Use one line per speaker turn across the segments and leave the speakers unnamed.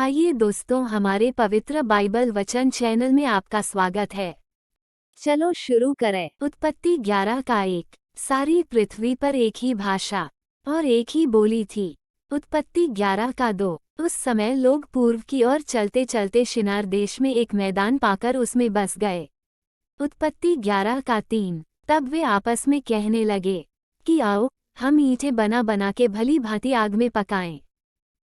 आइए दोस्तों, हमारे पवित्र बाइबल वचन चैनल में आपका स्वागत है। चलो शुरू करें। उत्पत्ति 11 का 1। सारी पृथ्वी पर एक ही भाषा और एक ही बोली थी। उत्पत्ति 11 का 2। उस समय लोग पूर्व की ओर चलते चलते शिनार देश में एक मैदान पाकर उसमें बस गए। उत्पत्ति 11 का 3। तब वे आपस में कहने लगे कि आओ, हम ईंटें बना बना के भली भांति आग में पकाएं।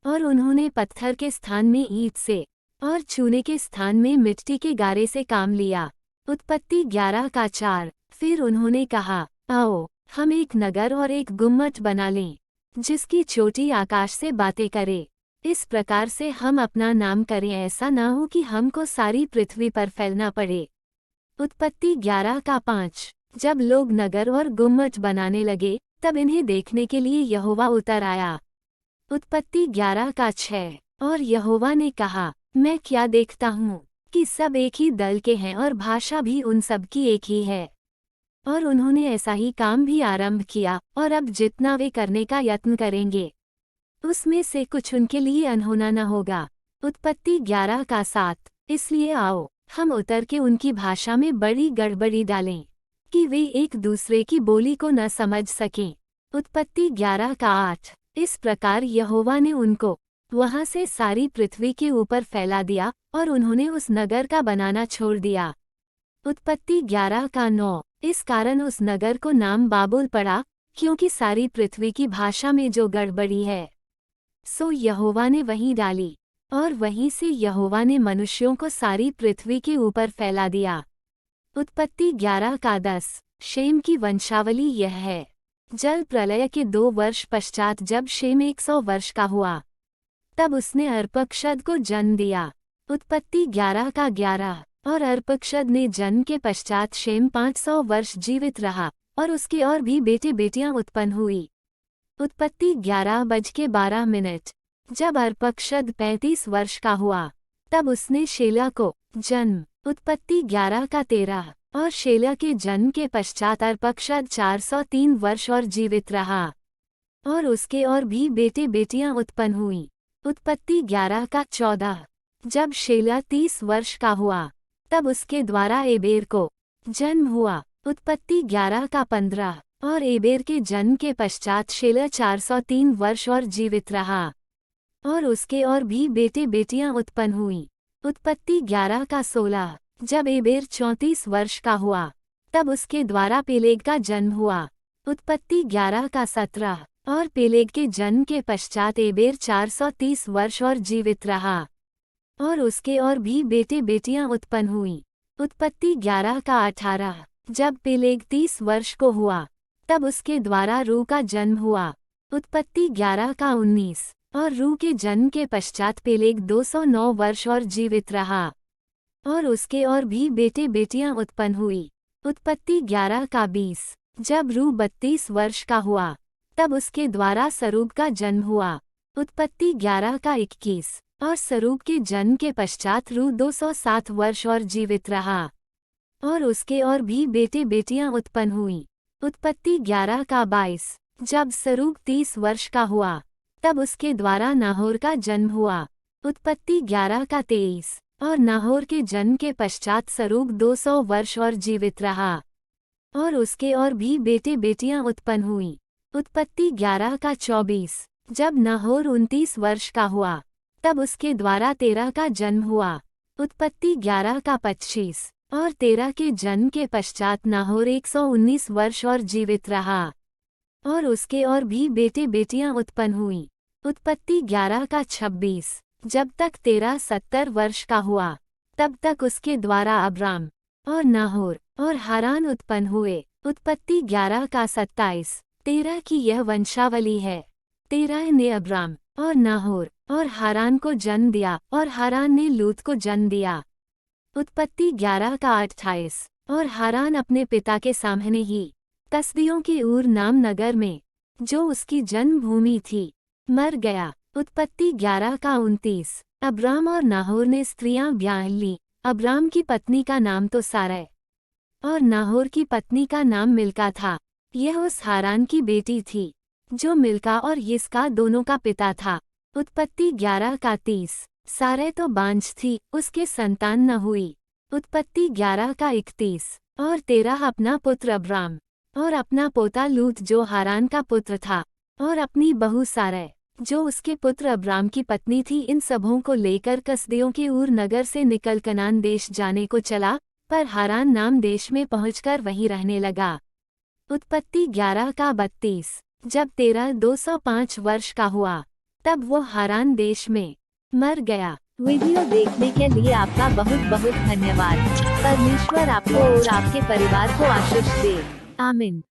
और उन्होंने पत्थर के स्थान में ईंट से और चूने के स्थान में मिट्टी के गारे से काम लिया। उत्पत्ति 11 का 4। फिर उन्होंने कहा, आओ, हम एक नगर और एक गुम्मट बना लें, जिसकी चोटी आकाश से बातें करे। इस प्रकार से हम अपना नाम करें, ऐसा न हो कि हमको सारी पृथ्वी पर फैलना पड़े। उत्पत्ति 11 का 5। जब लोग नगर और गुम्मट बनाने लगे, तब इन्हें देखने के लिए यहोवा उतर आया। उत्पत्ति 11 का 6। और यहोवा ने कहा, मैं क्या देखता हूँ कि सब एक ही दल के हैं और भाषा भी उन सब की एक ही है। और उन्होंने ऐसा ही काम भी आरंभ किया, और अब जितना वे करने का यत्न करेंगे, उसमें से कुछ उनके लिए अनहोना न होगा। उत्पत्ति 11 का 7। इसलिए आओ, हम उतर के उनकी भाषा में बड़ी गड़बड़ी डालें, कि वे एक दूसरे की बोली को न समझ सकें। उत्पत्ति 11 का 8। इस प्रकार यहोवा ने उनको वहां से सारी पृथ्वी के ऊपर फैला दिया, और उन्होंने उस नगर का बनाना छोड़ दिया। उत्पत्ति 11 का 9। इस कारण उस नगर को नाम बाबुल पड़ा, क्योंकि सारी पृथ्वी की भाषा में जो गड़बड़ी है, सो यहोवा ने वहीं डाली, और वहीं से यहोवा ने मनुष्यों को सारी पृथ्वी के ऊपर फैला दिया। उत्पत्ति 11 का 10। शेम की वंशावली यह है। जल प्रलय के 2 वर्ष पश्चात जब शेम 100 वर्ष का हुआ, तब उसने अर्पक्षद को जन्म दिया। उत्पत्ति 11 का 11। और अर्पक्षद ने जन्म के पश्चात शेम 500 वर्ष जीवित रहा, और उसके और भी बेटे बेटियां उत्पन्न हुई। उत्पत्ति 11:12। जब अर्पक्षद 35 वर्ष का हुआ, तब उसने शेला को जन्म। उत्पत्ति 11 का 13। और शेला के जन्म के पश्चात अर्पक्षद 403 वर्ष और जीवित रहा, और उसके और भी बेटे बेटियां उत्पन्न हुई। उत्पत्ति 11 का 14। जब शेला 30 वर्ष का हुआ, तब उसके द्वारा एबेर को जन्म हुआ। उत्पत्ति 11 का 15। और एबेर के जन्म के पश्चात शेला 403 वर्ष और जीवित रहा, और उसके और भी बेटे बेटियां उत्पन्न हुई। उत्पत्ति 11 का 16। जब एबेर 34 वर्ष का हुआ, तब उसके द्वारा पेलेग का जन्म हुआ। उत्पत्ति 11 का 17। और पेलेग के जन्म के पश्चात एबेर 430 वर्ष और जीवित रहा, और उसके और भी बेटे बेटियां उत्पन्न हुई। उत्पत्ति 11 का 18। जब पेलेग 30 वर्ष को हुआ, तब उसके द्वारा रू का जन्म हुआ। उत्पत्ति 11 का 19। और रू के जन्म के पश्चात पेलेग 209 वर्ष और जीवित रहा, और उसके और भी बेटे बेटियां उत्पन्न हुई। उत्पत्ति 11 का 20। जब रू 32 वर्ष का हुआ, तब उसके द्वारा सरूग का जन्म हुआ। उत्पत्ति 11 का 21। और सरूग के जन्म के पश्चात रू 207 वर्ष और जीवित रहा, और उसके और भी बेटे बेटियां उत्पन्न हुई। उत्पत्ति 11 का 22। जब सरूग 30 वर्ष का हुआ, तब उसके द्वारा नाहोर का जन्म हुआ। उत्पत्ति 11 का 23। और नाहोर के जन्म के पश्चात सरूग 200 वर्ष और जीवित रहा, और उसके और भी बेटे बेटियां उत्पन्न हुई। उत्पत्ति 11 का 24। जब नाहोर 29 वर्ष का हुआ, तब उसके द्वारा तेरह का जन्म हुआ। उत्पत्ति 11 का 25। और तेरह के जन्म के पश्चात नाहोर 119 वर्ष और जीवित रहा, और उसके और भी बेटे बेटियां उत्पन्न हुई। उत्पत्ति 11 का 26। जब तक तेरह 70 वर्ष का हुआ, तब तक उसके द्वारा अब्राम और नाहोर और हारान उत्पन्न हुए। उत्पत्ति 11 का 27। तेरह की यह वंशावली है। तेरह ने अब्राम और नाहोर और हारान को जन्म दिया, और हारान ने लूत को जन्म दिया। उत्पत्ति 11 का 28। और हारान अपने पिता के सामने ही कसदियों के ऊर नाम नगर में, जो उसकी जन्मभूमि थी, मर गया। उत्पत्ति 11 का 29। अब्राम और नाहोर ने स्त्रियां ब्याह ली। अब्राम की पत्नी का नाम तो सारै, और नाहोर की पत्नी का नाम मिल्का था। यह उस हारान की बेटी थी, जो मिल्का और यिस्का दोनों का पिता था। उत्पत्ति 11 का 30। सारे तो बांझ थी, उसके संतान न हुई। उत्पत्ति 11 का 31। और तेरह अपना पुत्र अब्राम और अपना पोता लूत जो हारान का पुत्र था, और अपनी बहू सारै जो उसके पुत्र अब्राम की पत्नी थी, इन सबों को लेकर कसदियों के ऊर नगर से निकल कनान देश जाने को चला, पर हारान नाम देश में पहुंचकर वहीं रहने लगा। उत्पत्ति 11 का 32। जब तेरह 205 वर्ष का हुआ, तब वो हारान देश में मर गया। वीडियो देखने के लिए आपका बहुत बहुत धन्यवाद। परमेश्वर आपको और आपके परिवार को आशीष दे। आमीन।